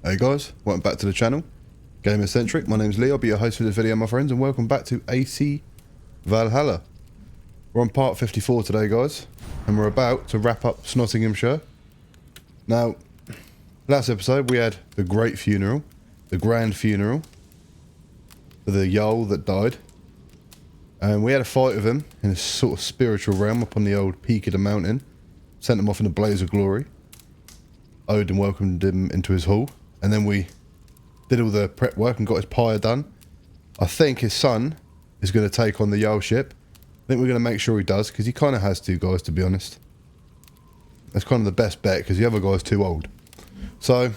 Hey guys, welcome back to the channel, Gamer Centric. My name's Lee, I'll be your host for this video, my friends, and welcome back to AC Valhalla. We're on part 54 today, guys, and we're about to wrap up Nottinghamshire. Now, last episode we had the great funeral, the grand funeral, for the Jarl that died, and we had a fight with him in a sort of spiritual realm up on the old peak of the mountain, sent him off in a blaze of glory. Odin welcomed him into his hall, and then we did all the prep work and got his pyre done. I think his son is going to take on the Jarl ship. I think we're going to make sure he does, because he kind of has to, guys, to be honest. That's kind of the best bet, because the other guy's too old. So, hope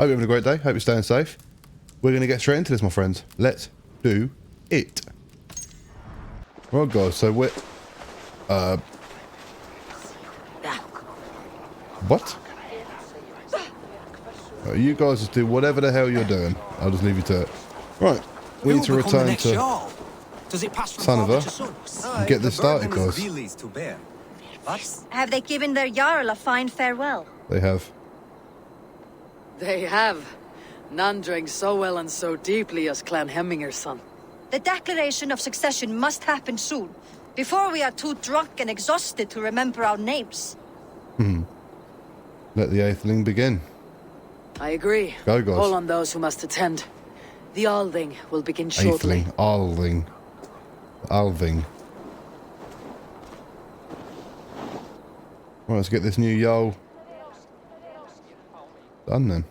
you're having a great day. Hope you're staying safe. We're going to get straight into this, my friends. Let's do it. Right, guys, so we're... What? You guys just do whatever the hell you're doing. I'll just leave you to it. Right, we need to return to Sanova and get this started, guys. Have they given their Jarl a fine farewell? They have. They have. None drank so well and so deeply as Clan Hemminger's son. The declaration of succession must happen soon, before we are too drunk and exhausted to remember our names. Let the Atheling begin. I agree. Go, guys. Call on those who must attend. The Althing will begin shortly. Althing. Right, let's get this new Jarl done then.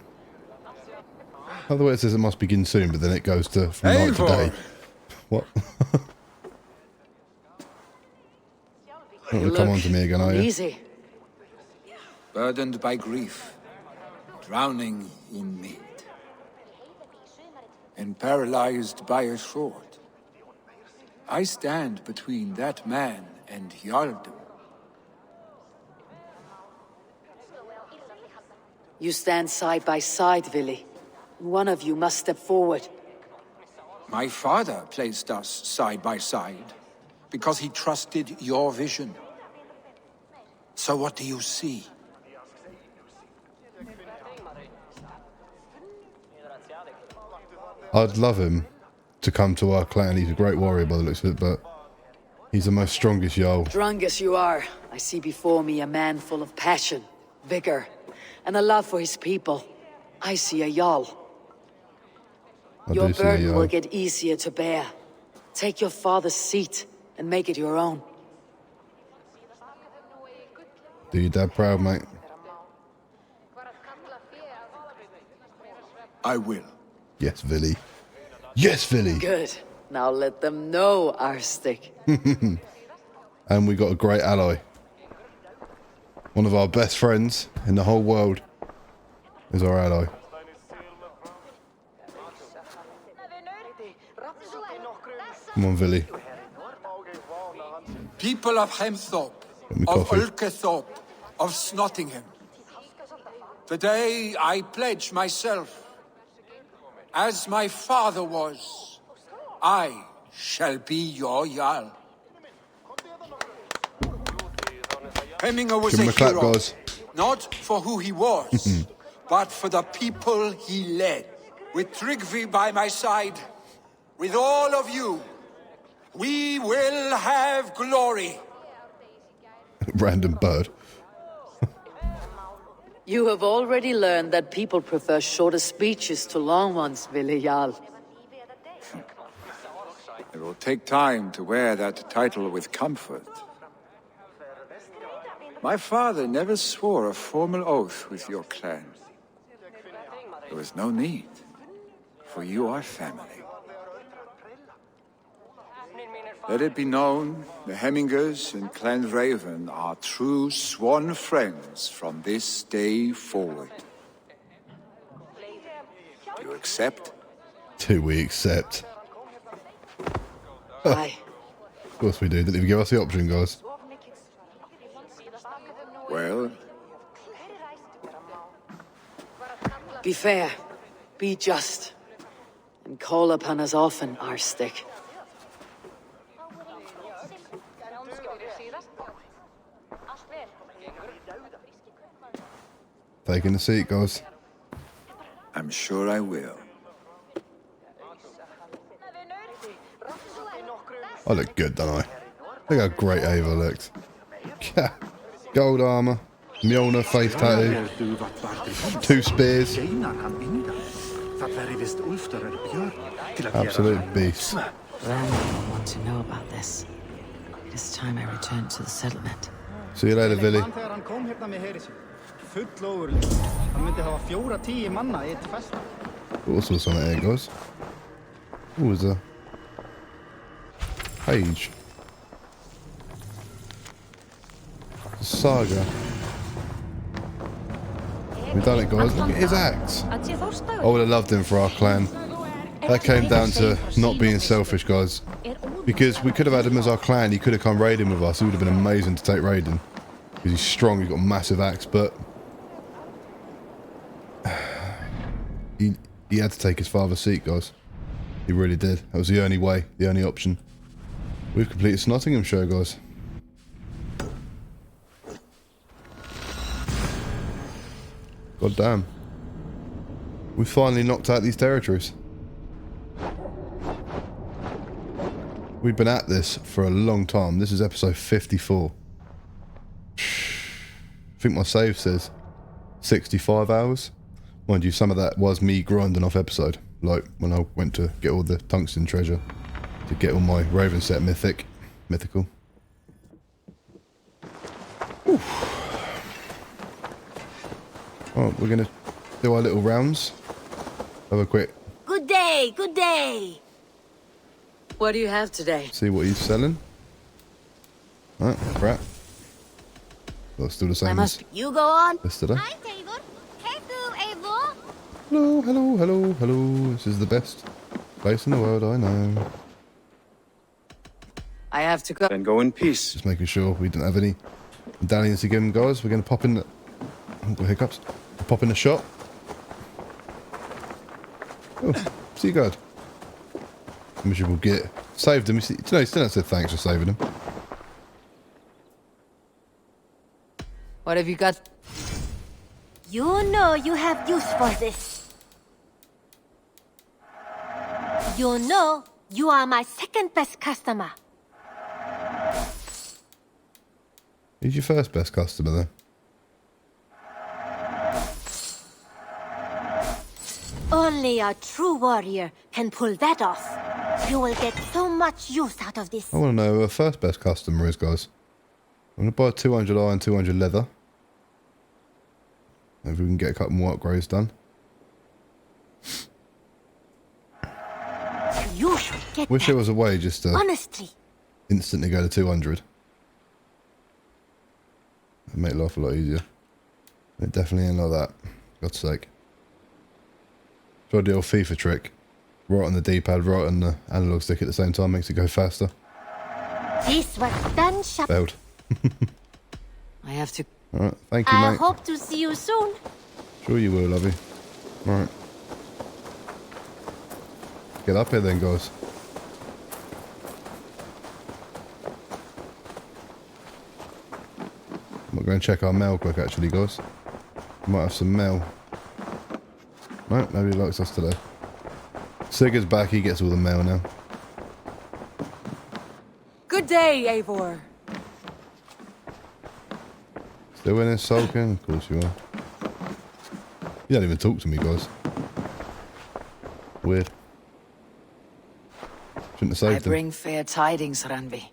Otherwise it says it must begin soon, but then it goes to from night to day. What? Come on to me again, are you? Easy. Burdened by grief, drowning in mead, and paralyzed by a sword. I stand between that man and Jarldom. You stand side by side, Vili. One of you must step forward. My father placed us side by side because he trusted your vision. So what do you see? I'd love him to come to our clan. He's a great warrior by the looks of it, but he's the most strongest Jarl. Drunk as you are, I see before me a man full of passion, vigor, and a love for his people. I see a Jarl. Your burden will get easier to bear. Take your father's seat and make it your own. Do your dad proud, mate. I will. Yes, Vili. Yes, Vili. Good. Now let them know, Arstic. And we got a great ally. One of our best friends in the whole world is our ally. Come on, Vili. People of Hemthorpe, of Ulkethorpe, of Snottingham. Today I pledge myself. As my father was, I shall be your Jarl. Hemminger was a hero, guys. not for who he was, but for the people he led. With Tryggvi by my side, with all of you, we will have glory. Random bird. You have already learned that people prefer shorter speeches to long ones, Vili Jarl. It will take time to wear that title with comfort. My father never swore a formal oath with your clan. There was no need, for you are family. Let it be known, the Hemmingers and Clan Raven are true sworn friends from this day forward. Do you accept? Do we accept? Aye. Of course we do. Didn't even give us the option, guys. Well, Be fair, be just, and call upon us often, Arstic. Taking the seat, guys. I'm sure I will. I look good, don't I? Look how great Eivor looks. Gold armour, Mjolnir face tattoo, 2 spears. Absolute beast. Rand will want to know about this. It is time I return to the settlement. See you later, Villy. What's on it here, guys? What was a page? Saga. We've done it, guys. Look at his axe. I would have loved him for our clan. That came down to not being selfish, guys. Because we could have had him as our clan. He could have come raiding with us. He would have been amazing to take raiding. Because he's strong. He's got a massive axe. But he had to take his father's seat, guys. He really did. That was the only way. The only option. We've completed Nottinghamshire, guys. God damn. We finally knocked out these territories. We've been at this for a long time. This is episode 54. I think my save says 65 hours. Mind you, some of that was me grinding off episode. Like when I went to get all the tungsten treasure. To get all my Raven set mythical. Oof. Oh, we're going to do our little rounds. Have a quick... Good day, good day. What do you have today? See what he's selling. Alright, crap. Well, still the same as You go on. yesterday. Hi, Eivor. Hello, Eivor. Hello, hello, hello, hello. This is the best place in the world, I know. I have to go. Then go in peace. Just making sure we don't have any medallions again, guys. We're going to pop in the... Oh, got hiccups. Pop in the shop. Oh, see you guys. Miserable git. Saved him. You know, he still hasn't said thanks for saving him. What have you got? You know you have use for this. You know you are my second best customer. Who's your first best customer then? Only a true warrior can pull that off. You will get so much use out of this. I want to know who our first best customer is, guys. I'm going to buy 200 iron, 200 leather. Maybe we can get a couple more upgrades done. You should get Wish that. there was a way just to Honestly. instantly go to 200. It'd make life a lot easier. It definitely ain't like that. God's sake. Try the old FIFA trick. Right on the D-pad, right on the analog stick at the same time, makes it go faster. This was done sharp. Failed. I have to... Alright, thank you, I mate. hope to see you soon. Sure you will, lovey. Alright. Get up here then, guys. I'm going to check our mail quick, actually, guys. Might have some mail. No, nobody likes us today. Sigurd's back, he gets all the mail now. Good day, Eivor. Still in there sulking? Of course you are. You don't even talk to me, guys. Weird. Shouldn't have I saved him. bring fair tidings, Randvi.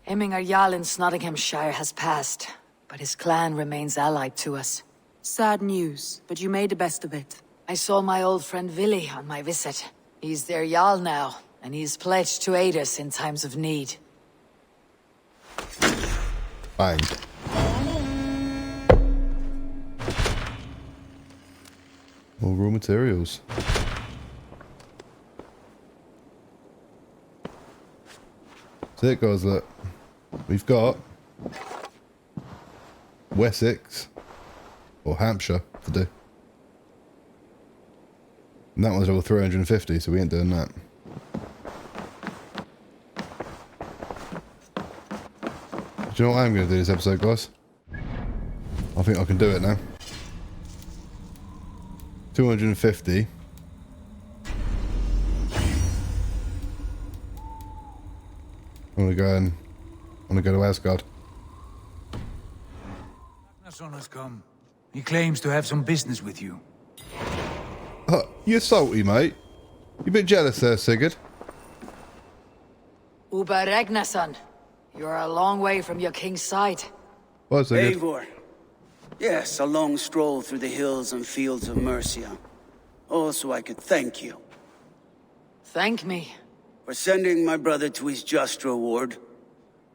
Emmingar Jarl in Nottinghamshire has passed, but his clan remains allied to us. Sad news, but you made the best of it. I saw my old friend Vili on my visit. He's their Jarl now, and he's pledged to aid us in times of need. Bang. More raw materials. So it goes, look. We've got Wessex or Hampshire to do. And that one's level 350, so we ain't doing that. Do you know what I'm going to do this episode, guys? I think I can do it now. 250. I want to go to Asgard. Son has come. He claims to have some business with you. You're salty, mate. You a bit jealous there, Sigurd? Uber Ragnarsson, you're a long way from your king's side. Why, Sigurd? Eivor. Yes, a long stroll through the hills and fields of Mercia. Also, I could thank you. Thank me. For sending my brother to his just reward.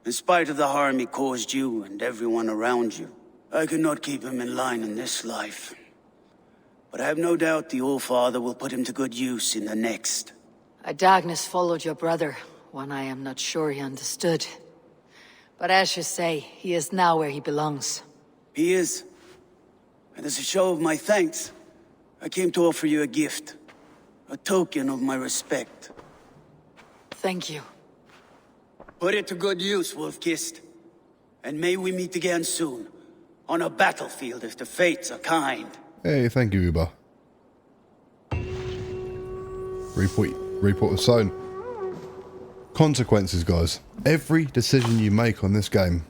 In spite of the harm he caused you and everyone around you. I could not keep him in line in this life. But I have no doubt the All-Father will put him to good use in the next. A darkness followed your brother, one I am not sure he understood. But as you say, he is now where he belongs. He is. And as a show of my thanks, I came to offer you a gift. A token of my respect. Thank you. Put it to good use, Wolf-Kissed. And may we meet again soon. On a battlefield if the fates are kind. Hey, thank you, Uber. Report of zone. Consequences, guys. Every decision you make on this game.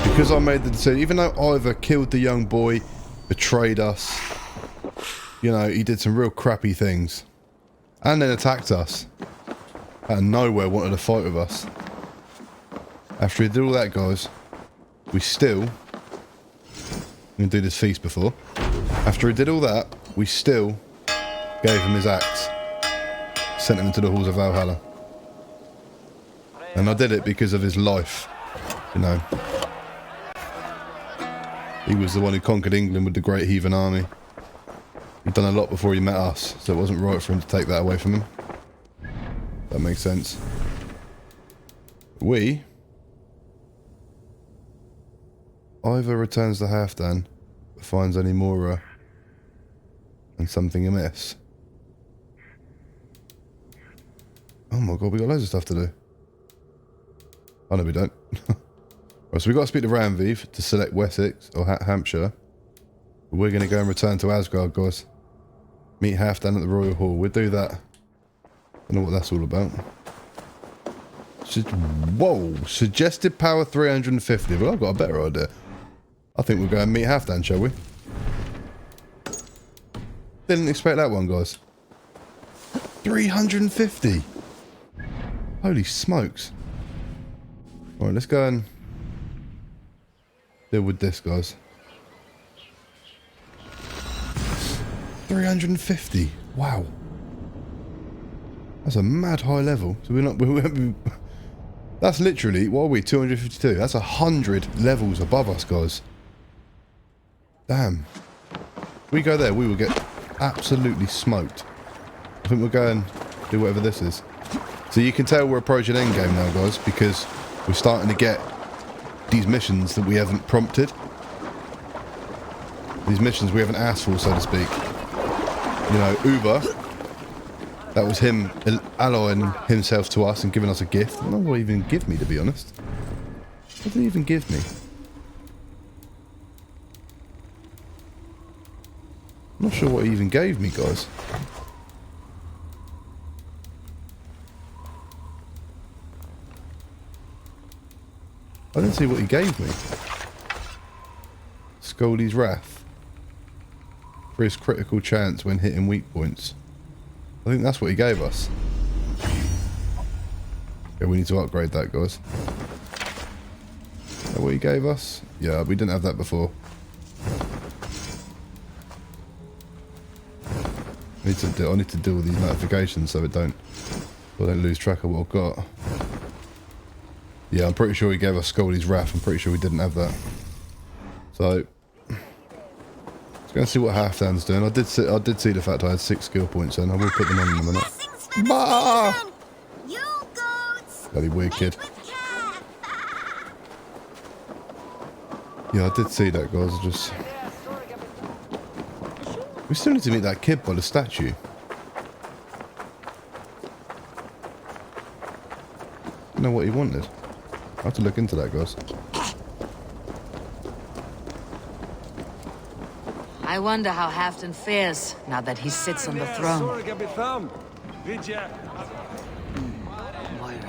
Because I made the decision, even though Eivor killed the young boy, betrayed us, you know, he did some real crappy things. And then attacked us. Out of nowhere wanted to fight with us. After he did all that, guys, we still... I'm going to do this feast before. After he did all that, we still gave him his axe. Sent him into the halls of Valhalla. And I did it because of his life. You know. He was the one who conquered England with the Great Heathen Army. He'd done a lot before he met us, so it wasn't right for him to take that away from him. That makes sense. Eivor returns to Halfdan, but finds only Mora and something amiss. Oh my god, we got loads of stuff to do. Oh no, we don't. Right, so we got to speak to Ranviv to select Wessex or Hampshire. But we're going to go and return to Asgard, guys. Meet Halfdan at the Royal Hall. We'll do that. I don't know what that's all about. Whoa, suggested power 350. Well, I've got a better idea. I think we'll go and meet Halfdan, shall we? Didn't expect that one, guys. 350. Holy smokes. Alright, let's go and deal with this, guys. 350. Wow. That's a mad high level. So that's literally, what are we, 252? That's 100 levels above us, guys. Damn. If we go there, we will get absolutely smoked. I think we'll go and do whatever this is. So you can tell we're approaching endgame now, guys, because we're starting to get these missions that we haven't prompted. These missions we haven't asked for, so to speak. You know, Uber, that was him allying himself to us and giving us a gift. I don't know what he even give me, to be honest. What did he even give me? I'm not sure what he even gave me, guys. I didn't see what he gave me. Scoldy's Wrath. For his critical chance when hitting weak points. I think that's what he gave us. Okay, we need to upgrade that, guys. Is that what he gave us? Yeah, we didn't have that before. I need to deal with these notifications so I don't lose track of what I've got. Yeah, I'm pretty sure he gave us Scoldy's Wrath. I'm pretty sure we didn't have that. So let's go and see what Halfdan's doing. I did see the fact I had 6 skill points, and I will put them on in a minute. Bah! Bloody weird kid. Yeah, I did see that, guys. We still need to meet that kid by the statue. I don't know what he wanted. I have to look into that, guys. I I wonder how Halfdan fares now that he sits on the throne. Moira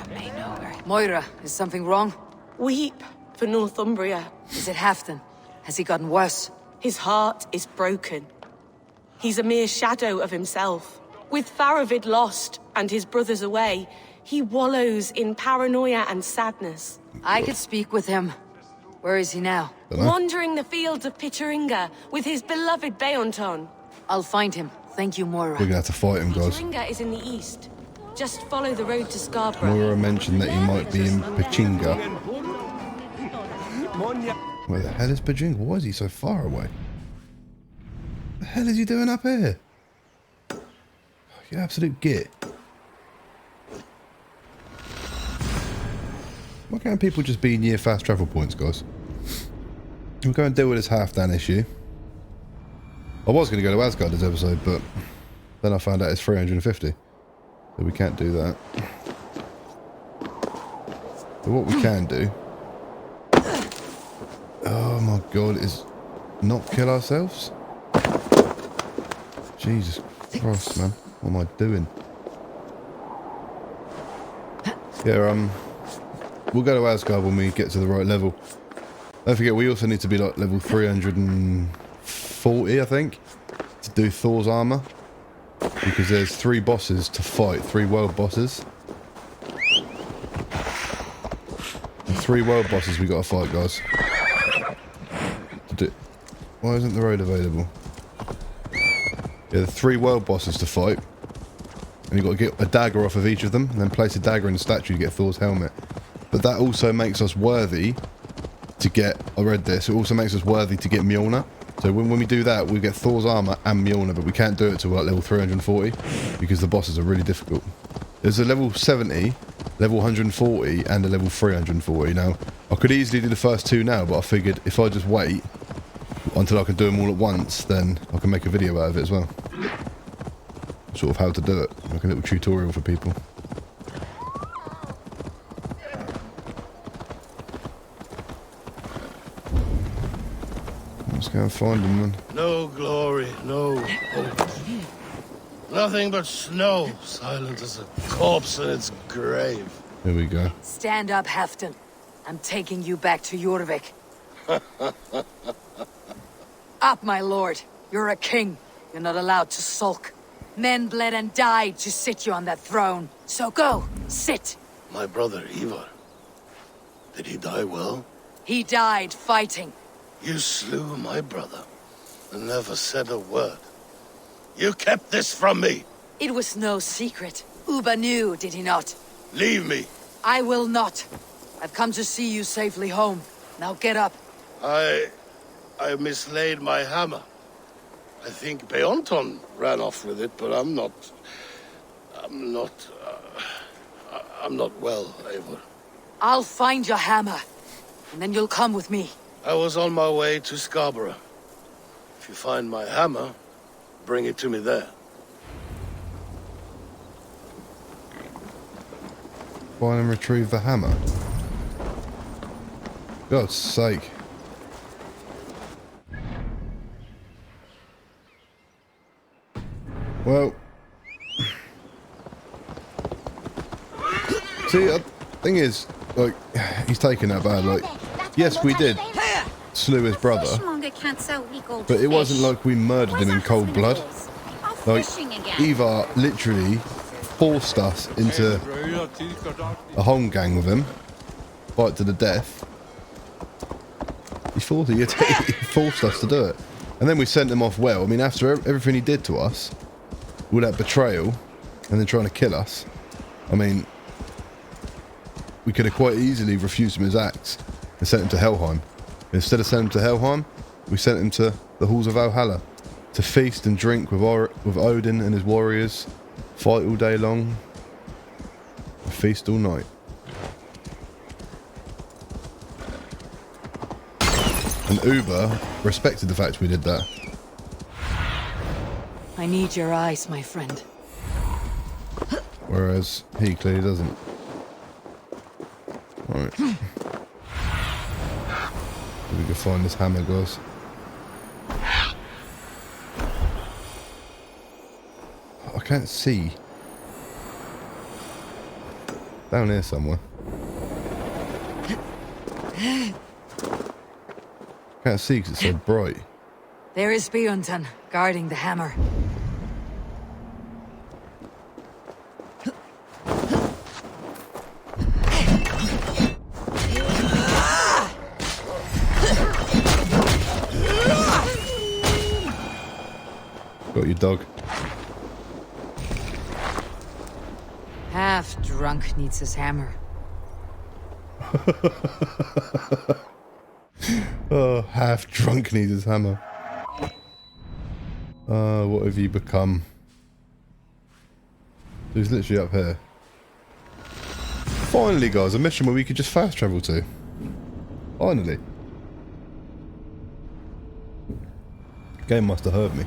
may know her. Moira, is something wrong? Weep for Northumbria. Is it Halfdan? Has he gotten worse? His heart is broken. He's a mere shadow of himself. With Faravid lost and his brothers away, he wallows in paranoia and sadness. I could speak with him. Where is he now? Wandering the fields of Piteringa with his beloved Beonton. I'll find him. Thank you, Moira. We're gonna have to fight him, guys. Piteringa is in the east. Just follow the road to Scarborough. Moira mentioned that he might be in Pichinga. Where the hell is Pichinga? Why is he so far away? What the hell is he doing up here? You absolute git. Why can't people just be near fast travel points, guys? We'll go and deal with this Halfdan issue. I was going to go to Asgard this episode, but then I found out it's 350. So we can't do that. But what we can do... Oh my god, is not kill ourselves? Jesus Christ, man. What am I doing? Yeah, we'll go to Asgard when we get to the right level. Don't forget, we also need to be like level 340, I think, to do Thor's armor. Because there's 3 bosses to fight, 3 world bosses. And 3 world bosses we gotta fight, guys. Why isn't the road available? Yeah, 3 world bosses to fight. And you've got to get a dagger off of each of them, and then place a dagger in the statue to get Thor's helmet. But that also makes us worthy to get... I read this. It also makes us worthy to get Mjolnir. So when we do that, we get Thor's armor and Mjolnir, but we can't do it to like level 340 because the bosses are really difficult. There's a level 70, level 140, and a level 340. Now, I could easily do the first 2 now, but I figured if I just wait until I can do them all at once, then I can make a video out of it as well. Sort of how to do it, like a little tutorial for people. Let's go and find him then. No glory, no hope. Nothing but snow, silent as a corpse in its grave. Here we go. Stand up, Halfdan. I'm taking you back to Jorvik. Up, my lord. You're a king. You're not allowed to sulk. Men bled and died to sit you on that throne. So go, sit. My brother, Eivor. Did he die well? He died fighting. You slew my brother and never said a word. You kept this from me. It was no secret. Uba knew, did he not? Leave me. I will not. I've come to see you safely home. Now get up. I mislaid my hammer. I think Beonton ran off with it, but I'm not well, Eivor. I'll find your hammer, and then you'll come with me. I was on my way to Scarborough. If you find my hammer, bring it to me there. Find and retrieve the hammer. God's sake. Well, see, the thing is, like, he's taking that bad. Like, yes, we did slew his brother, but it wasn't like we murdered him in cold blood. Like, Eivor literally forced us into a home gang with him, fight to the death. He forced us to do it, and then we sent him off well. I mean, after everything he did to us, all that betrayal, and then trying to kill us, I mean, we could have quite easily refused him his axe and sent him to Helheim. Instead of sending him to Helheim, we sent him to the halls of Valhalla to feast and drink with Odin and his warriors, fight all day long, and feast all night. And Uber respected the fact we did that. I need your eyes, my friend. Whereas he clearly doesn't. Right. We can find this hammer, guys. can't see. Down here somewhere. Can't see because it's so bright. There is Bjornton, guarding the hammer. Got your dog. Half drunk needs his hammer. Oh, half drunk needs his hammer. What have you become? He's literally up here. Finally, guys, a mission where we could just fast travel to. Finally. Game must have heard me.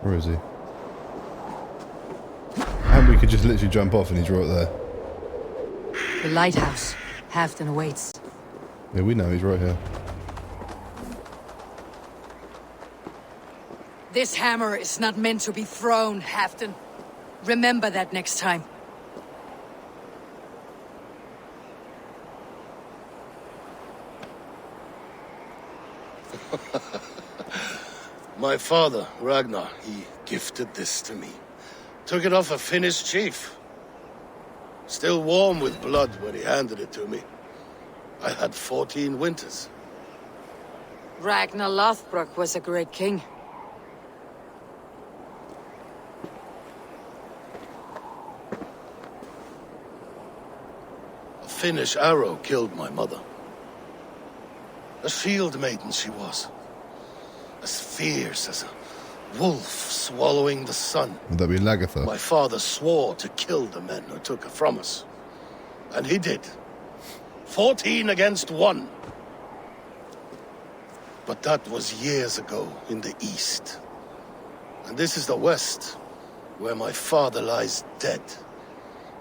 Where is he? And we could just literally jump off and he's right there. The lighthouse. Halfdan awaits. Yeah, we know he's right here. This hammer is not meant to be thrown, Halfdan. Remember that next time. My father, Ragnar, he gifted this to me. Took it off a Finnish chief. Still warm with blood when he handed it to me. I had 14 winters. Ragnar Lothbrok was a great king. A Finnish arrow killed my mother. A shield maiden she was. As fierce as a wolf swallowing the sun. Would that be Lagertha? My father swore to kill the men who took her from us. And he did. 14 against 1. But that was years ago in the east. And this is the west, where my father lies dead.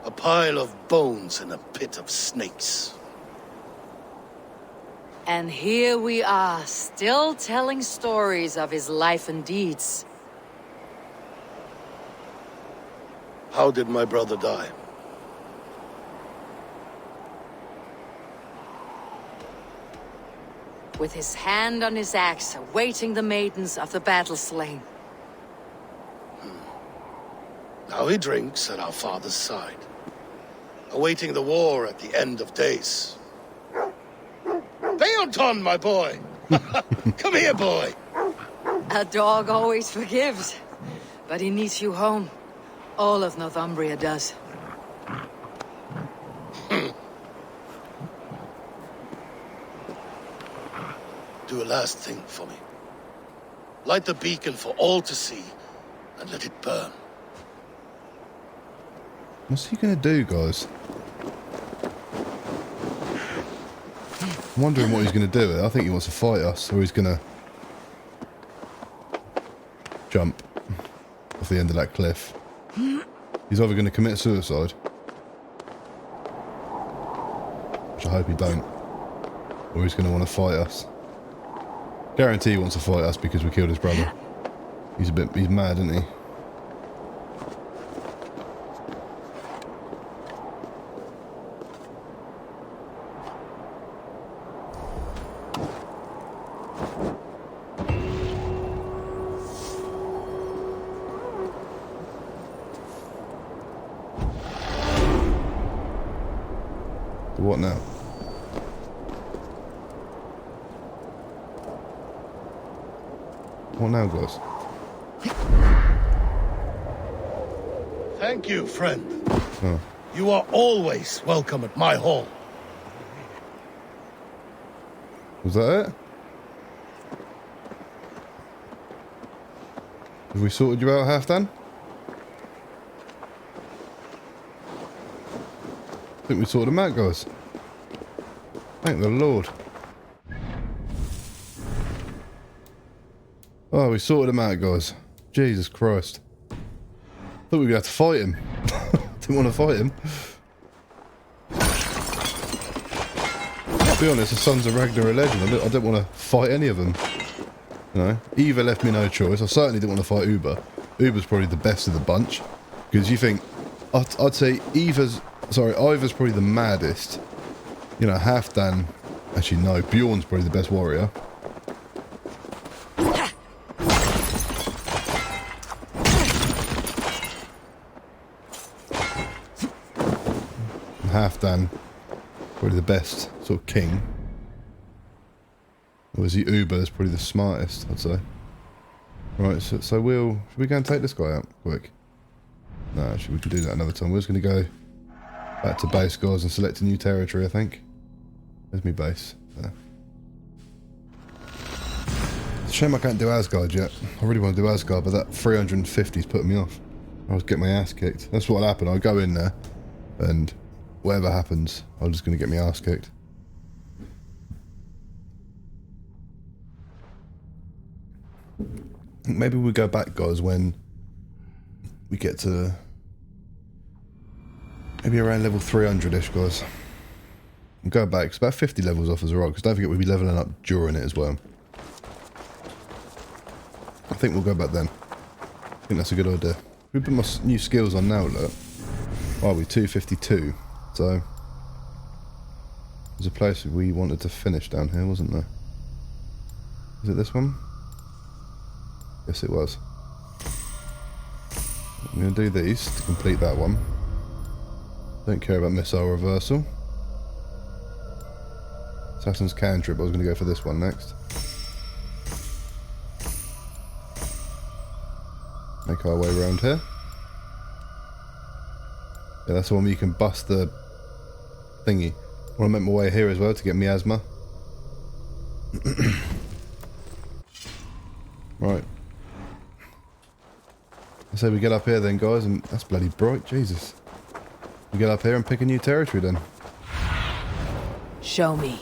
A pile of bones in a pit of snakes. And here we are, still telling stories of his life and deeds. How did my brother die? With his hand on his axe, awaiting the maidens of the battle slain. Now he drinks at our father's side, awaiting the war at the end of days. Beonton, my boy! Come here, boy! A dog always forgives, but he needs you home. All of Northumbria does. Do a last thing for me. Light the beacon for all to see, and let it burn. What's he gonna do, guys? I'm wondering what he's gonna do. I think he wants to fight us, or he's gonna jump off the end of that cliff. He's either gonna commit suicide, which I hope he don't, or he's gonna want to fight us. Guarantee he wants to fight us because we killed his brother. He's mad, isn't he? So what now? What now, guys? Thank you, friend. Oh. You are always welcome at my hall. Was that it? Have we sorted you out, Halfdan? I think we sorted them out, guys. Thank the Lord. Oh, we sorted him out, guys. Jesus Christ. Thought we were going to have to fight him. Didn't want to fight him. To be honest, the Sons of Ragnar are a legend. I don't want to fight any of them. You know, Eivor left me no choice. I certainly didn't want to fight Uber. Uber's probably the best of the bunch. Because you think, I'd say Ivor's probably the maddest. You know, Halfdan, actually no, Bjorn's probably the best warrior. Halfdan, probably the best sort of king. Or is he Uber? Is probably the smartest, I'd say. Right, so should we go and take this guy out quick? No, actually we can do that another time. We're just going to go back to base, guys, and select a new territory, I think. Where's my base? There. It's a shame I can't do Asgard yet. I really want to do Asgard, but that 350's putting me off. I was getting my ass kicked. That's what'll happen. I'll go in there, and whatever happens, I'm just going to get my ass kicked. Maybe we go back, guys, when we get to maybe around level 300-ish, guys. We'll go back. It's about 50 levels off as well, because don't forget we'll be leveling up during it as well. I think we'll go back then. I think that's a good idea. We put my new skills on now, look. Oh, we're 252. So there's a place we wanted to finish down here, wasn't there? Is it this one? Yes, it was. I'm going to do these to complete that one. Don't care about missile reversal. Assassin's cantrip. I was going to go for this one next. Make our way around here. Yeah, that's the one where you can bust the thingy. I want to make my way here as well to get miasma. Right. I say we get up here then, guys, and that's bloody bright, Jesus. We get up here and pick a new territory then. Show me.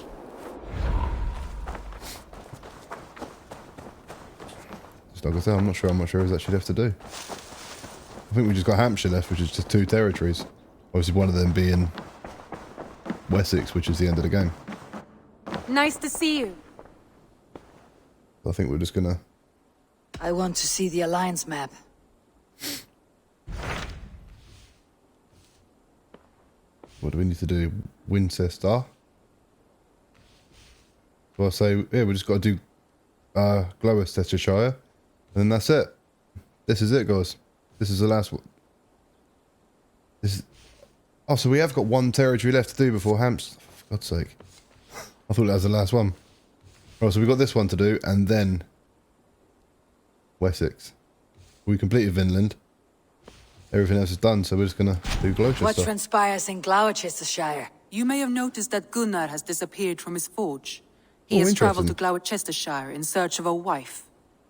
Just like I said, I'm not sure how much there is actually left to do. I think we just got Hampshire left, which is just 2 territories. Obviously one of them being Wessex, which is the end of the game. Nice to see you. I think we're just gonna... I want to see the Alliance map. What do we need to do? Winchester. So I say, yeah, we just got to do Glowcesterscire, and then that's it. This is it, guys. This is the last one. This is... Oh, so we have got 1 territory left to do before Hampshire. For God's sake. I thought that was the last one. Right, so we've got this one to do, and then Wessex. We completed Vinland. Everything else is done, so we're just going to do Gloucester. What transpires in Gloucestershire? You may have noticed that Gunnar has disappeared from his forge. He has traveled to Gloucestershire in search of a wife.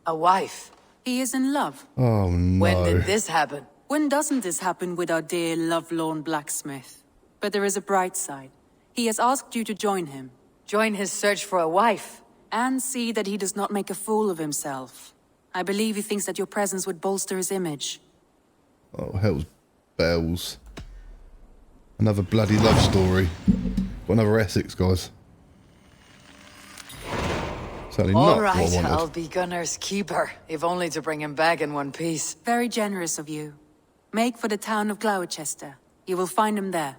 A wife? He is in love. Oh, no. When did this happen? When doesn't this happen with our dear lovelorn blacksmith? But there is a bright side. He has asked you to join him. Join his search for a wife? And see that he does not make a fool of himself. I believe he thinks that your presence would bolster his image. Oh, hell's bells. Another bloody love story. Got another Essex, guys. Certainly not what I wanted. Alright, I'll be Gunnar's keeper, if only to bring him back in one piece. Very generous of you. Make for the town of Gloucester. You will find him there.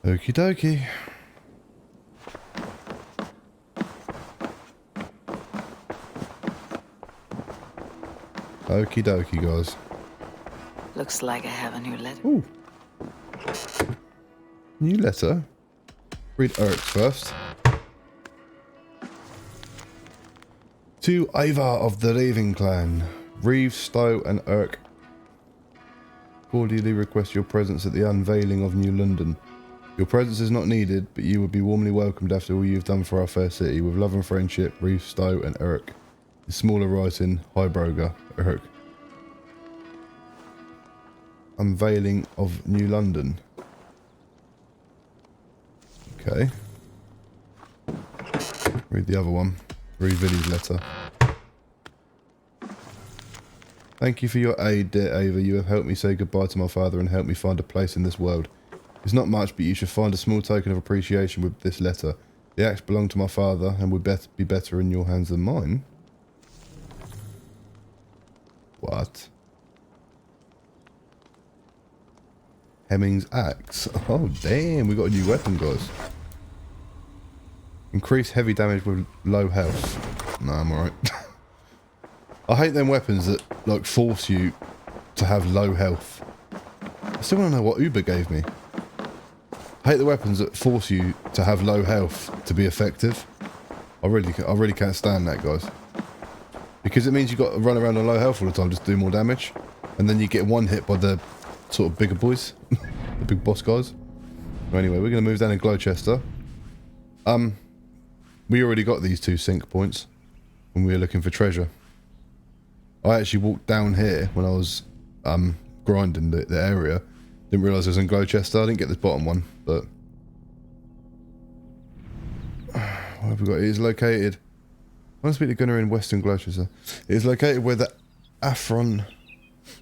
Okie dokie. Okie dokie, guys. Looks like I have a new letter. Ooh. New letter? Read Eric's first. To Eivor of the Raving Clan, Reeve, Stowe and Erk cordially request your presence at the unveiling of New London. Your presence is not needed, but you would be warmly welcomed after all you've done for our fair city. With love and friendship, Reeve, Stowe and Erk. In smaller writing, Highbroger, Erk. Unveiling of New London. Okay. Read the other one. Read Villy's letter. Thank you for your aid, dear Eivor. You have helped me say goodbye to my father and helped me find a place in this world. It's not much, but you should find a small token of appreciation with this letter. The axe belonged to my father and would be better in your hands than mine. What? Hemming's axe. Oh, damn. We got a new weapon, guys. Increase heavy damage with low health. No, I'm alright. I hate them weapons that, like, force you to have low health. I still want to know what Uber gave me. I hate the weapons that force you to have low health to be effective. I really can't stand that, guys. Because it means you've got to run around on low health all the time, just do more damage. And then you get one hit by the sort of bigger boys. The big boss guys. Well, anyway, we're going to move down in Gloucester. We already got these 2 sync points when we were looking for treasure. I actually walked down here when I was grinding the area. Didn't realise it was in Glowcester. I didn't get this bottom one, but... What have we got? It is located... I want to speak to Gunnar in Western Gloucester. It is located where the Afron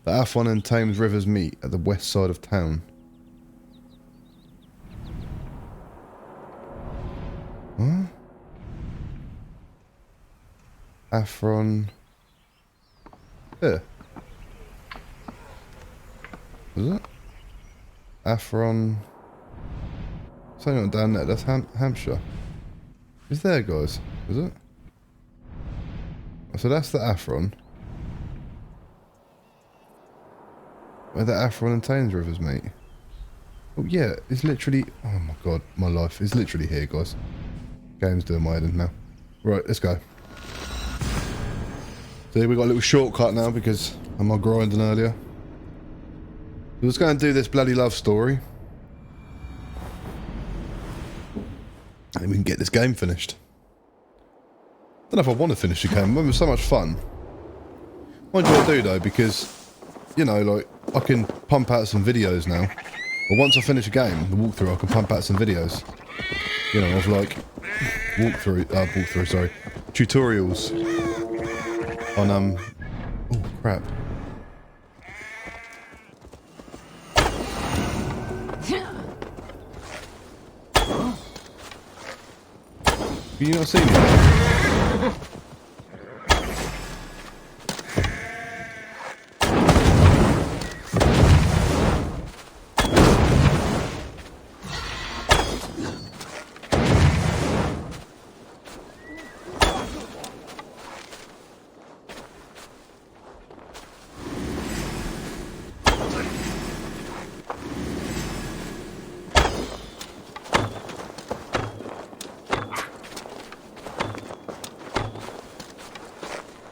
and Thames rivers meet at the west side of town. Huh? Afron... Yeah. Is it? Afron... Something not down there. That's Hampshire. Is there, guys? Is it? So that's the Afron. Where the Afron and Thames rivers meet. Oh yeah, it's literally... Oh my god, my life is literally here, guys. Game's doing my head in now. Right, let's go. So we got a little shortcut now because I'm not grinding earlier. So let's go and do this bloody love story. And we can get this game finished. I don't know if I want to finish the game. It was so much fun. Mind you, I do though, because, you know, like, I can pump out some videos now. But once I finish a game, the walkthrough, I can pump out some videos. You know, of like, tutorials on, oh crap. Can you not see me?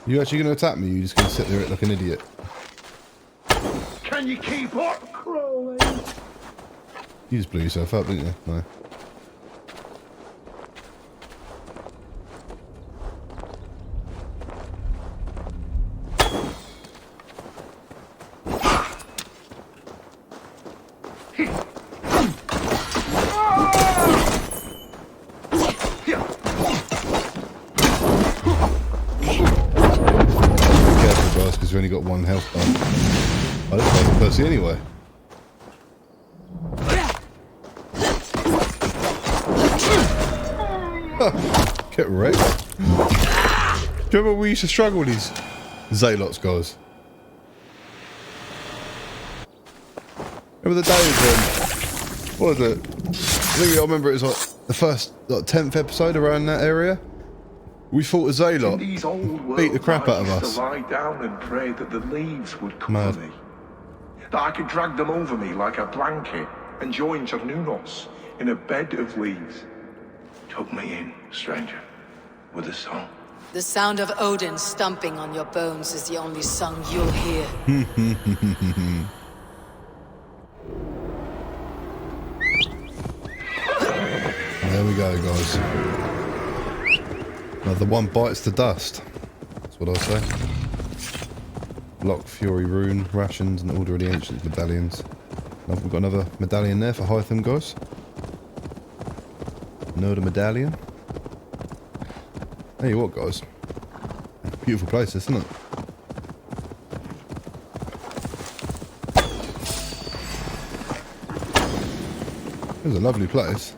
You actually going to attack me? You just going to sit there like an idiot? Can you keep up crawling? You just blew yourself up, didn't you? No. We've only got 1 health bar. I don't like the Percy anyway. Get wrecked. Do you remember we used to struggle with these Zealots, guys? Remember the days when... What was it? I remember it was like the first, like, 10th episode around that area. We fought a Zealot, beat the crap out of us. To lie down and pray that the leaves would cover me. That I could drag them over me like a blanket and join Cernunos in a bed of leaves. Tuck me in, stranger, with a song. The sound of Odin stomping on your bones is the only song you'll hear. There we go, guys. Another one bites the dust. That's what I'll say. Lock, Fury, Rune, Rations, and Order of the Ancients medallions. We've got another medallion there for Hytham, guys. Another medallion. Hey, what, guys? Beautiful place, isn't it? It's a lovely place.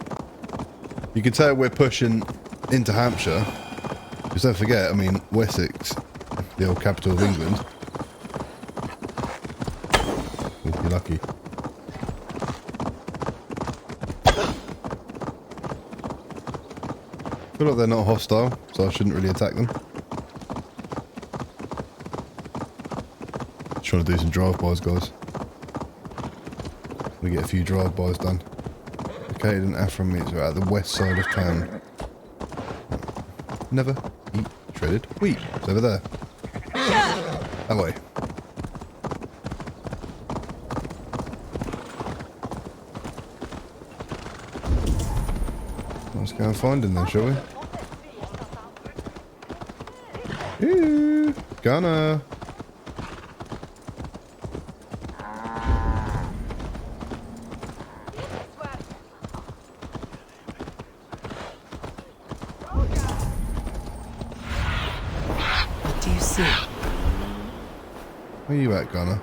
You can tell we're pushing into Hampshire. Because don't forget, I mean, Wessex, the old capital of England. Oh, you're lucky. I feel like they're not hostile, so I shouldn't really attack them. Just trying to do some drive-bys, guys. We get a few drive-bys done. Located in Afram, we're at the west side of town. Never eat shredded wheat. It's over there. That way. Let's go and find him then, shall we? Ew, Gunner. What do you see? Where you at, Gunner?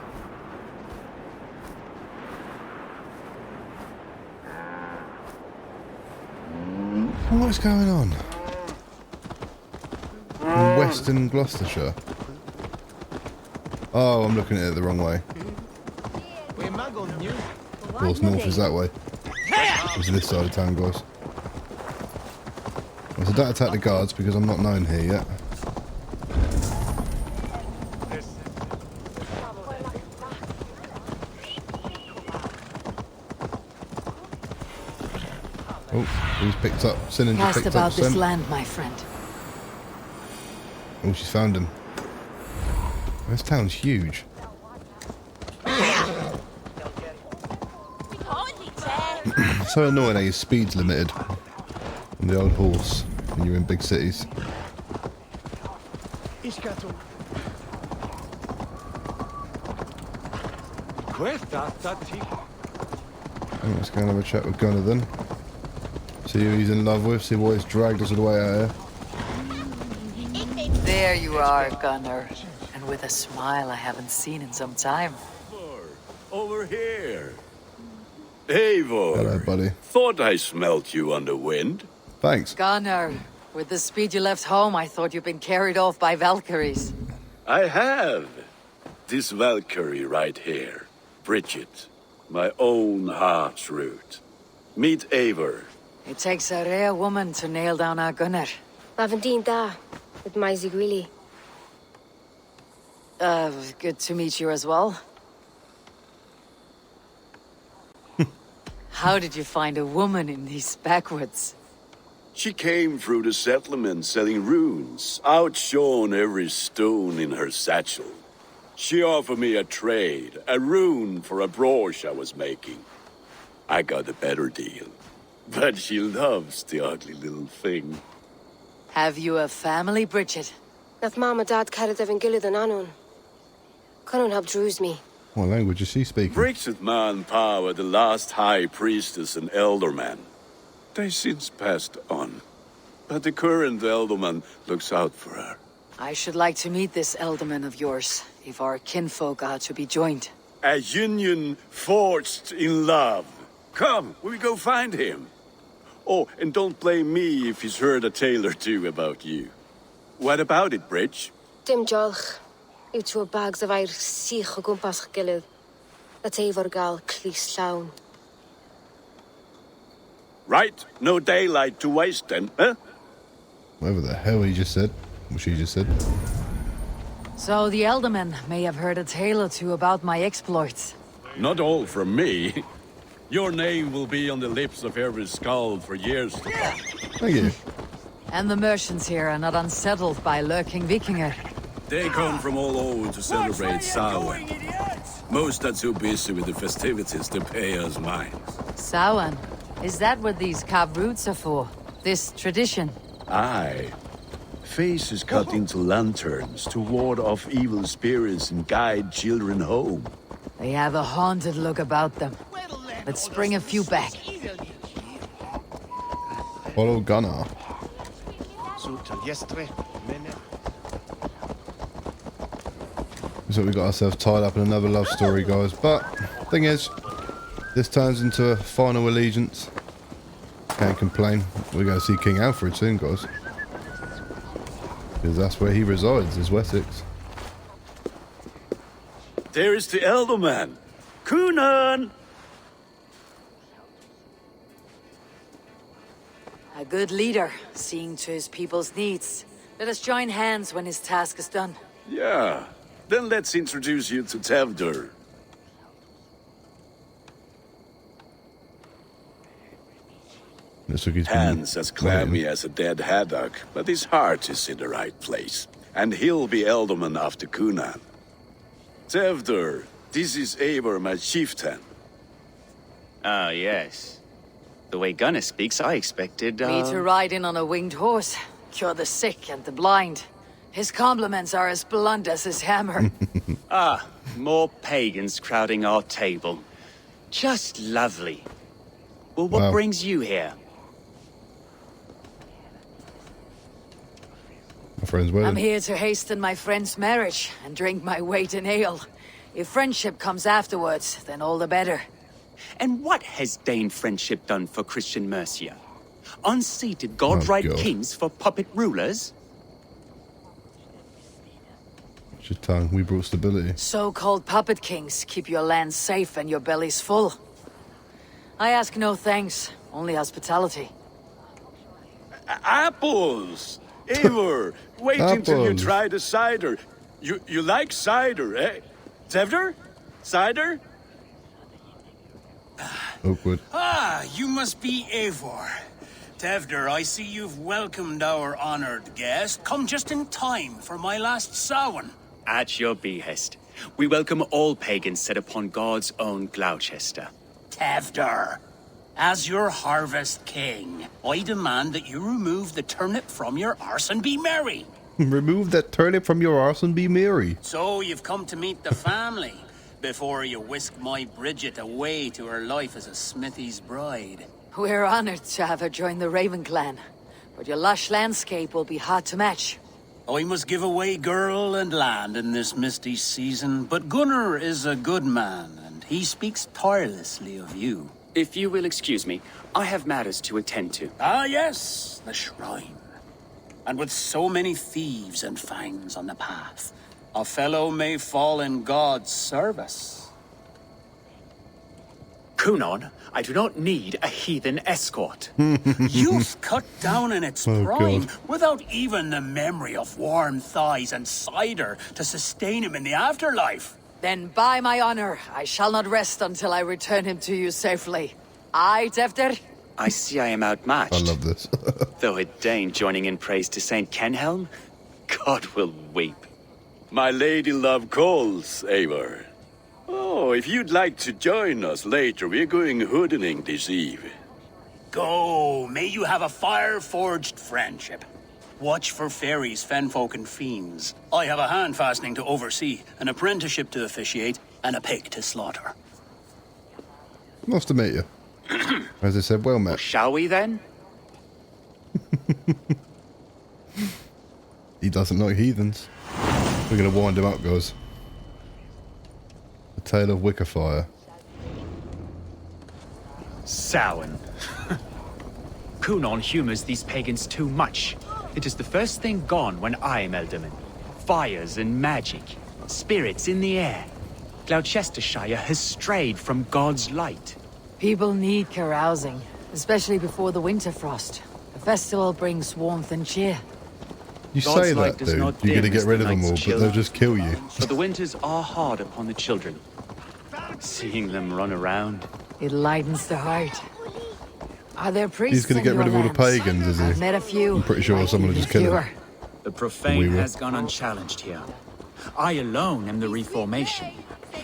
What's going on? In Western Gloucestershire. Oh, I'm looking at it the wrong way. Of course, north is that way. It's this side of town, guys. Well, so don't attack the guards because I'm not known here yet. Oh, he's picked up. Cylinder Cast picked about up this scent. land, my friend. Oh, she's found him. This town's huge. So annoying how your speed's limited on the old horse when you're in big cities. Let's go and have a chat with Gunner then. See who he's in love with, see why he's dragged us all the way out here. There you are, Gunner. And with a smile I haven't seen in some time. Over here. Eivor. Hello, buddy. Thought I smelt you on the wind. Thanks. Gunner, with the speed you left home, I thought you'd been carried off by Valkyries. I have. This Valkyrie right here. Bridget. My own heart's root. Meet Eivor. It takes a rare woman to nail down our Gunner. Lavendine da, with my Zigwili. Good to meet you as well. How did you find a woman in these backwoods? She came through the settlement selling runes, outshone every stone in her satchel. She offered me a trade, a rune for a brooch I was making. I got a better deal, but she loves the ugly little thing. Have you a family, Bridget? Nath mama dad carried evan gilid an anun. Cannon help druise me. What language is she speaking? Bridget Man Power, the last high priestess and elderman. They since passed on, but the current elderman looks out for her. I should like to meet this elderman of yours, if our kinfolk are to be joined. A union forged in love. Come, we go find him. Oh, and don't blame me if he's heard a tale or two about you. What about it, Bridge? Dim jolch. You two bags of air sich o gwmpas gilid. That Eivor gal clis llawn. Right, no daylight to waste then, huh? Whatever the hell he just said. What she just said. So the elderman may have heard a tale or two about my exploits. Not all from me. Your name will be on the lips of every skull for years to come. Thank you. And the merchants here are not unsettled by lurking Vikinger. They come from all over to celebrate Samhain. Most are too busy with the festivities to pay us minds. Samhain? Is that what these carved roots are for? This tradition? Aye. Faces cut into lanterns to ward off evil spirits and guide children home. They have a haunted look about them. Let's bring a few back. Follow Gunner. So we got ourselves tied up in another love story, guys. But thing is, This turns into a final allegiance. Can't complain. We're going to see King Alfred soon, guys. Because that's where he resides, is Wessex. There is the elder man. Coonan! A good leader, seeing to his people's needs. Let us join hands when his task is done. Yeah. Then let's introduce you to Tewdwr. Hands as clammy as a dead haddock, but his heart is in the right place. And he'll be alderman after Coonan. Tewdwr, this is Eivor, my chieftain. Ah, yes. The way Gunnar speaks, I expected, Me to ride in on a winged horse, cure the sick and the blind. His compliments are as blunt as his hammer. Ah, more pagans crowding our table. Just lovely. Well, what brings you here? My friend's wedding. I'm here to hasten my friend's marriage and drink my weight in ale. If friendship comes afterwards, then all the better. And what has Dane friendship done for Christian Mercia? Unseated godright kings for puppet rulers? Watch your tongue, we brought stability. So-called puppet kings keep your lands safe and your bellies full. I ask no thanks, only hospitality. Apples! Eivor, wait until you try the cider. You like cider, eh? Tewdwr? Cider? Awkward. Ah, you must be Eivor. Tewdwr, I see you've welcomed our honored guest. Come just in time for my last Samhain. At your behest. We welcome all pagans set upon God's own Gloucester. Tewdwr, as your harvest king, I demand that you remove the turnip from your arse and be merry. Remove that turnip from your arse and be merry. So you've come to meet the family before you whisk my Bridget away to her life as a smithy's bride. We're honored to have her join the Raven clan, but your lush landscape will be hard to match. I must give away girl and land in this misty season, but Gunnar is a good man, and he speaks tirelessly of you. If you will excuse me, I have matters to attend to. Ah, yes, the shrine. And with so many thieves and fangs on the path, a fellow may fall in God's service. Coonan, I do not need a heathen escort. Youth cut down in its prime, God. without even the memory of warm thighs and cider to sustain him in the afterlife. Then by my honor, I shall not rest until I return him to you safely. Aye, Tewdwr? I see I am outmatched. I love this. Though a Dane joining in praise to Saint Kenhelm, God will weep. My lady love calls, Eivor. Oh, if you'd like to join us later, we're going hoodening this eve. Go, may you have a fire-forged friendship. Watch for fairies, fenfolk, and fiends. I have a hand fastening to oversee, an apprenticeship to officiate, and a pig to slaughter. Nice to meet you. As I said, well met. Shall we then? He doesn't like heathens. We're going to wind him up, guys. The Tale of Wickerfire. Samhain. Coonan humors these pagans too much. It is the first thing gone when I am Elderman. Fires and magic. Spirits in the air. Gloucesterscire has strayed from God's light. People need carousing, especially before the winter frost. The festival brings warmth and cheer. You God's say light that, does dude. not You're going to dim get as rid the of them night's all, chill. but they'll just kill you. But the winters are hard upon the children. Seeing them run around. It lightens the heart. Are there priests He's going to get rid of all the pagans, is I've he? met a few. I'm pretty sure someone will just kill him. The profane has gone unchallenged here. I alone am the reformation.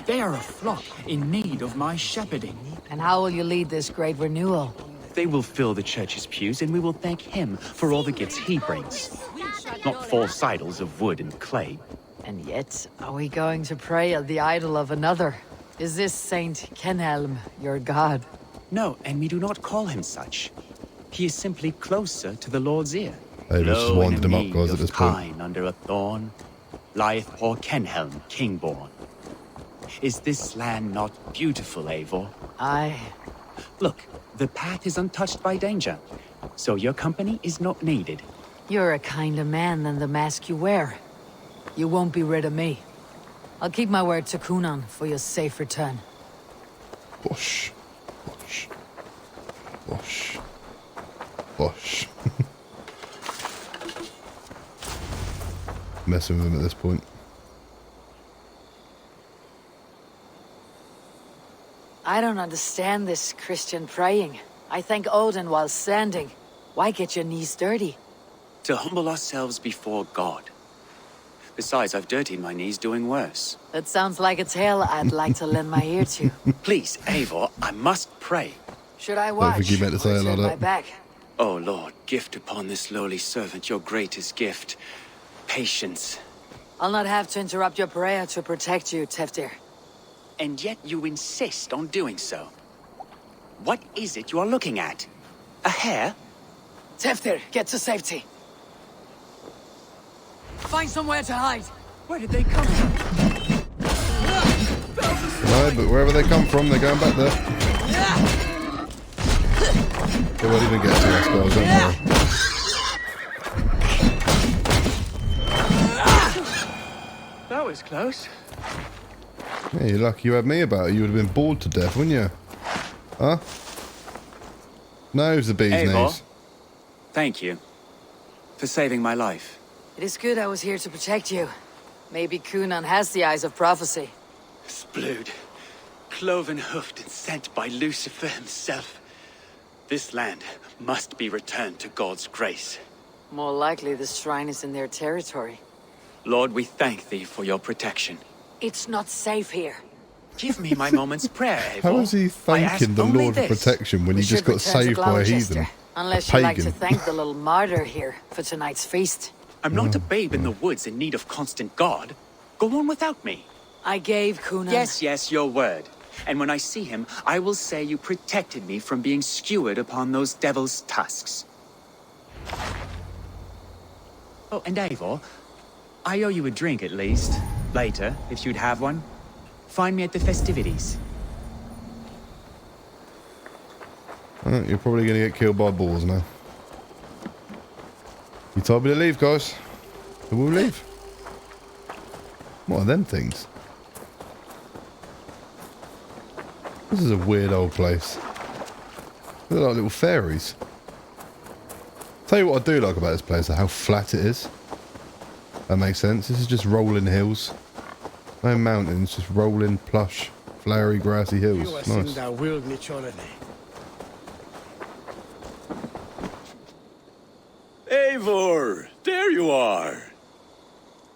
They are a flock in need of my shepherding. And how will you lead this great renewal? They will fill the church's pews, and we will thank him for all the gifts he brings. Not false idols of wood and clay. And yet, are we going to pray at the idol of another? Is this Saint Kenhelm your god? No, and we do not call him such. He is simply closer to the Lord's ear. They just Low winded in him a up, guys, mead at this of point. pine under a thorn, lieth poor Kenhelm, king-born. Is this land not beautiful, Eivor? Aye. Look, the path is untouched by danger, so your company is not needed. You're a kinder man than the mask you wear. You won't be rid of me. I'll keep my word to Kunan for your safe return. Bosh. Bosh. Bosh. Bosh. Messing with him at this point. I don't understand this Christian praying. I thank Odin while standing. Why get your knees dirty? To humble ourselves before God. Besides, I've dirtied my knees doing worse. That sounds like a tale I'd like to lend my ear to. Please, Eivor, I must pray. Should I watch? I think you meant to say it like my that. back? Oh Lord, gift upon this lowly servant your greatest gift. Patience. I'll not have to interrupt your prayer to protect you, Teftir. And yet you insist on doing so. What is it you are looking at? A hare? Teftir, get to safety. Find somewhere to hide. Where did they come from? No, but wherever they come from, they're going back there. They won't even get to us, guys, don't worry. That was close. Yeah, you're lucky you had me about it. You would have been bored to death, wouldn't you? Huh? Nose the bee's Eivor, knees. thank you for saving my life. It is good I was here to protect you. Maybe Kunan has the eyes of prophecy. Splewed, cloven-hoofed and sent by Lucifer himself. This land must be returned to God's grace. More likely the shrine is in their territory. Lord, we thank thee for your protection. It's not safe here. Give me my moment's prayer, Eivor. How is he thanking the Lord for protection when he just got saved by a heathen? Unless a you like pagan. to thank the little martyr here for tonight's feast. I'm not a babe in the woods in need of constant guard. Go on without me. I gave Kunan... Yes, your word. And when I see him, I will say you protected me from being skewered upon those devil's tusks. Oh, and Eivor, I owe you a drink at least. Later, if you'd have one. Find me at the festivities. You're probably going to get killed by boars now. You told me to leave, guys. So we'll leave. What are them things? This is a weird old place. They're like little fairies. Tell you what I do like about this place, how flat it is. That makes sense. This is just rolling hills. No mountains, just rolling, plush, flowery, grassy hills. Nice. Eivor, there you are.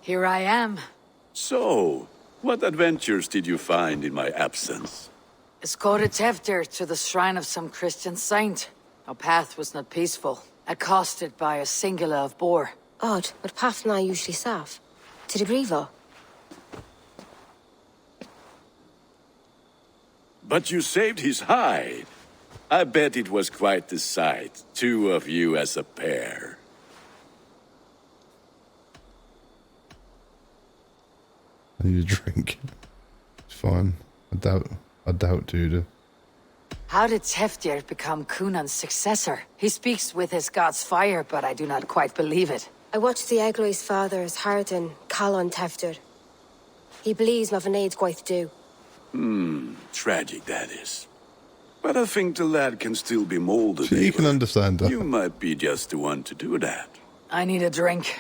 Here I am. So, what adventures did you find in my absence? Escorted Teftir to the shrine of some Christian saint. Our path was not peaceful. Accosted by a singular of boar. Odd, but path now usually safe. To the Grievo. But you saved his hide. I bet it was quite the sight, two of you as a pair. I need a drink. It's fine. I doubt Tudor. How did Teftir become Kunan's successor? He speaks with his god's fire, but I do not quite believe it. I watched the Egloi's father's heart in Calon Teftir. He believes Mavanaid's quite do. Tragic that is. But I think the lad can still be molded. So you can understand that. You might be just the one to do that. I need a drink.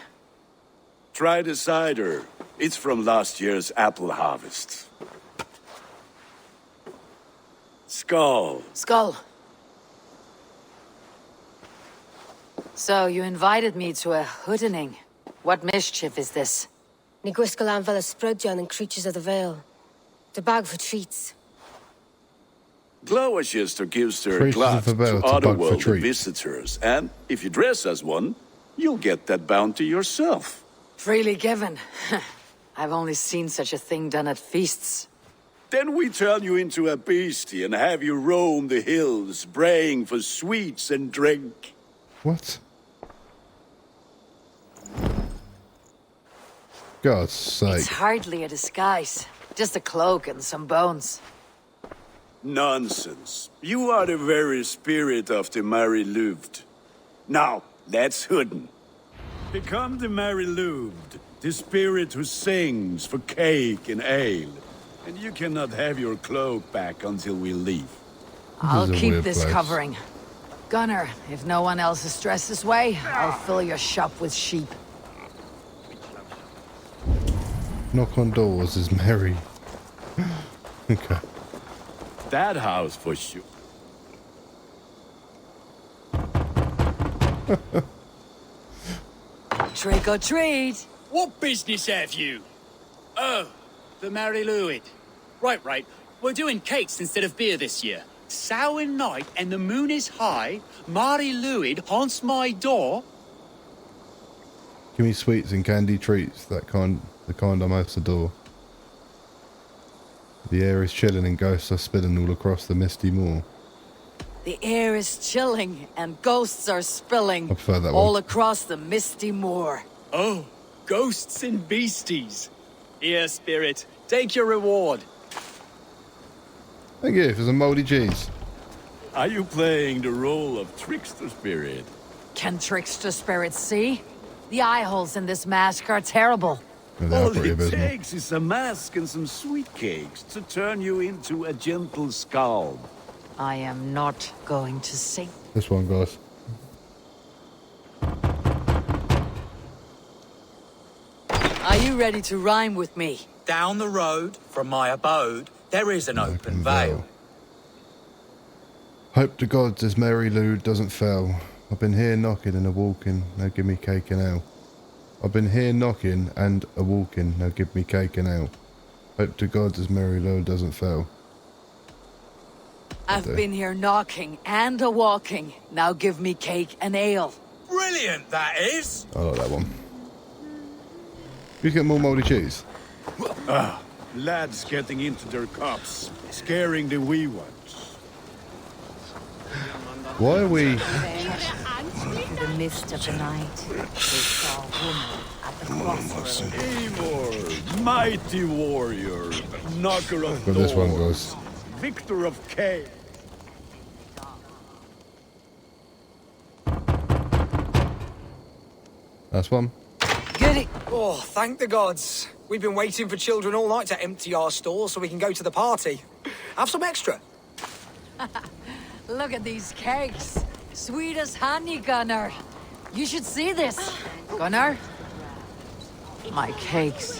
Try the cider. It's from last year's apple harvest. Skull. Skull. So, you invited me to a hoodening. What mischief is this? Niguiskalan Vela Sprudjan and Creatures of the Vale. The bag for treats. Glowcester gives their Creatures glass of the Vale to to bug for otherworldly treats. visitors, and if you dress as one, you'll get that bounty yourself. Freely given. I've only seen such a thing done at feasts. Then we turn you into a beastie and have you roam the hills, braying for sweets and drink. What? God's sake. It's hardly a disguise. Just a cloak and some bones. Nonsense. You are the very spirit of the Mary Lywd. Now, let's hoodin. Become the Mary Lywd, the spirit who sings for cake and ale. And you cannot have your cloak back until we leave. I'll keep this covering. Gunnar, if no one else is dressed this way, I'll fill your shop with sheep. Knock on doors is merry. Okay. That house for sure. Trick or treat. What business have you? Oh, the Mary Lywd. Right. We're doing cakes instead of beer this year. Samhain night and the moon is high. Mary Lywd haunts my door. Give me sweets and candy treats, the kind I most adore. The air is chilling and ghosts are spilling all across the misty moor. The air is chilling and ghosts are spilling I prefer that all one. across the misty moor. Oh, ghosts and beasties. Here, spirit, take your reward. Thank you for some mouldy cheese. Are you playing the role of trickster spirit? Can trickster spirits see? The eye holes in this mask are terrible. All it takes is a mask and some sweet cakes to turn you into a gentle scald. I am not going to sing. This one, guys. Are you ready to rhyme with me? Down the road from my abode, there is an open vale. Hope to God this Mary Lywd doesn't fail. I've been here knocking and a walking, now give me cake and ale. I've been here knocking and a walking, now give me cake and ale. Hope to God this Mary Lywd doesn't fail. I've been here knocking and a walking, now give me cake and ale. Brilliant, that is. I like that one. You get more mouldy cheese. Lads getting into their cups, scaring the wee ones. Why are we... In the mist of the night, they saw a woman at the crossroads. Eivor, mighty warrior, knocker of Got this one, guys. victor of K. Last one. Goody. Oh, thank the gods. We've been waiting for children all night to empty our stores so we can go to the party. Have some extra. Look at these cakes. Sweet as honey, Gunnar. You should see this. Gunnar? My cakes.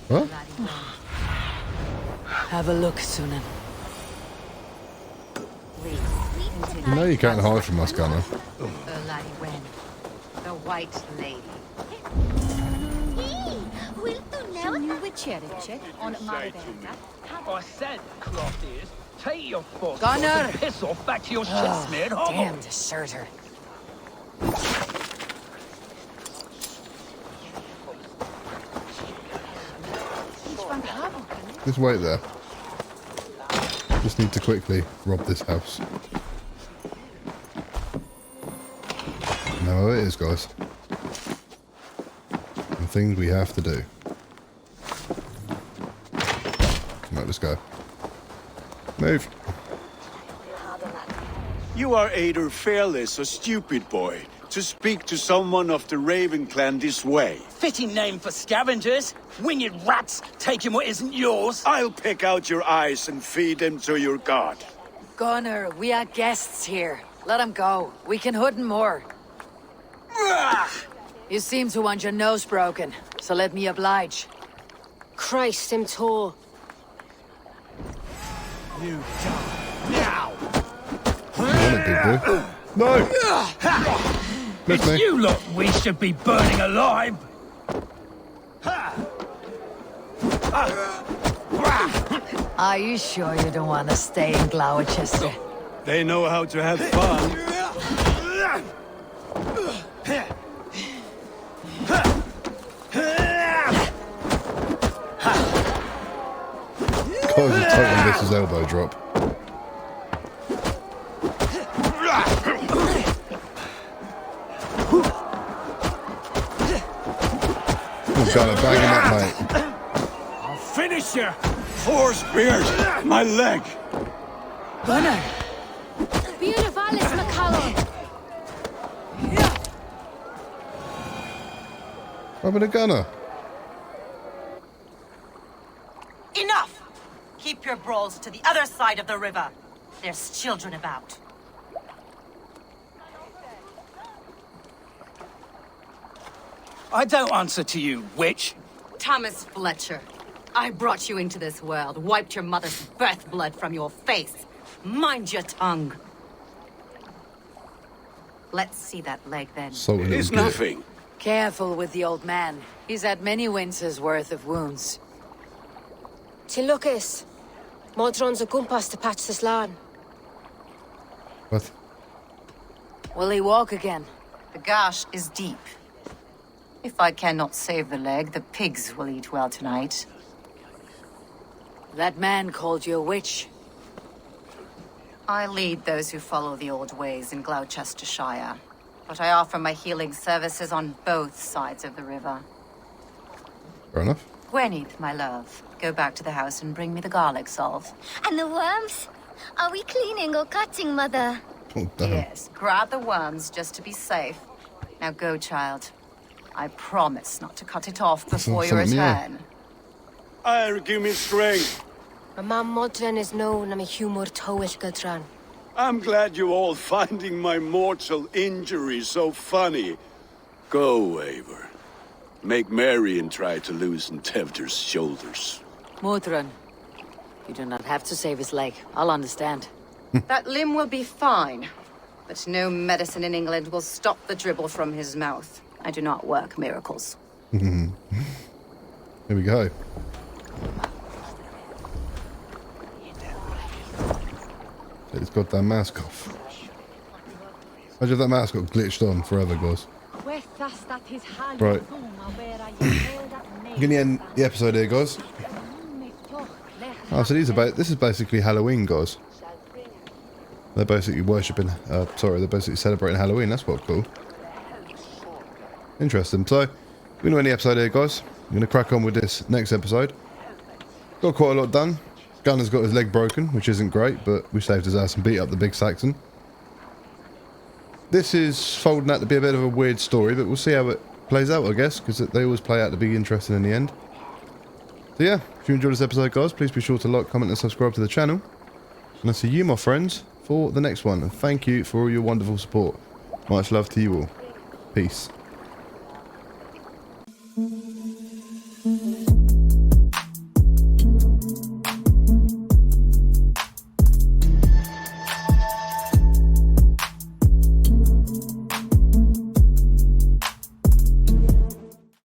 What? Have a look, Sunan. You know you can't hide from us, Gunnar. The White Lady. I said, cloth ears, take your foot Gunnar! and piss off back to your shit-smeared hovel. Damn deserter. Just wait there. Just need to quickly rob this house. Now it is, guys. The things we have to do. Right, let's go. Move. You are either fearless or stupid, boy, to speak to someone of the Raven clan this way. Fitting name for scavengers. Winged rats taking what isn't yours. I'll pick out your eyes and feed them to your god. Gunnar, we are guests here. Let him go. We can hood him more. You seem to want your nose broken, so let me oblige. Christ, him tore. You die now. Want it, big boy? No! Miss It's me. you lot we should be burning alive. Are you sure you don't want to stay in Gloucester? They know how to have fun. God, just totally missed his elbow drop. Oh, Gunnar, bang him up, mate. finish you! 4 spears! My leg! Gunnar! Beautiful, McCallum. Robert a gunner. Enough! Keep your brawls to the other side of the river. There's children about. I don't answer to you, witch. Thomas Fletcher, I brought you into this world, wiped your mother's birth blood from your face. Mind your tongue. Let's see that leg then. It's nothing. Careful with the old man. He's had many winters' worth of wounds. Till Lucas. Modron's a compass to patch this land. What? Will he walk again? The gash is deep. If I cannot save the leg, the pigs will eat well tonight. That man called you a witch. I lead those who follow the old ways in Glowcesterscire, but I offer my healing services on both sides of the river. Fair enough. Gwyneth, my love, go back to the house and bring me the garlic salve. And the worms? Are we cleaning or cutting, Mother? Oh, damn. Yes, grab the worms just to be safe. Now go, child. I promise not to cut it off before you return. Give me strength. My mum Modron is known I'm a humor towish Gudran. I'm glad you all finding my mortal injury so funny. Go, Eivor. Make merry and try to loosen Tevder's shoulders. Modron, you do not have to save his leg. I'll understand. That limb will be fine, but no medicine in England will stop the dribble from his mouth. I do not work miracles. Here we go. Take this goddamn mask off. Imagine if that mask got glitched on forever, guys. Right. I'm gonna end the episode here, guys. Oh, so this is basically Halloween, guys. They're basically worshipping, they're basically celebrating Halloween. That's quite cool. Interesting. So, we're going to end the episode here, guys. I'm going to crack on with this next episode. Got quite a lot done. Gunnar's got his leg broken, which isn't great, but we saved his ass and beat up the big Saxon. This is folding out to be a bit of a weird story, but we'll see how it plays out, I guess, because they always play out to be interesting in the end. So yeah, if you enjoyed this episode, guys, please be sure to like, comment and subscribe to the channel. And I'll see you, my friends, for the next one. And thank you for all your wonderful support. Much love to you all. Peace.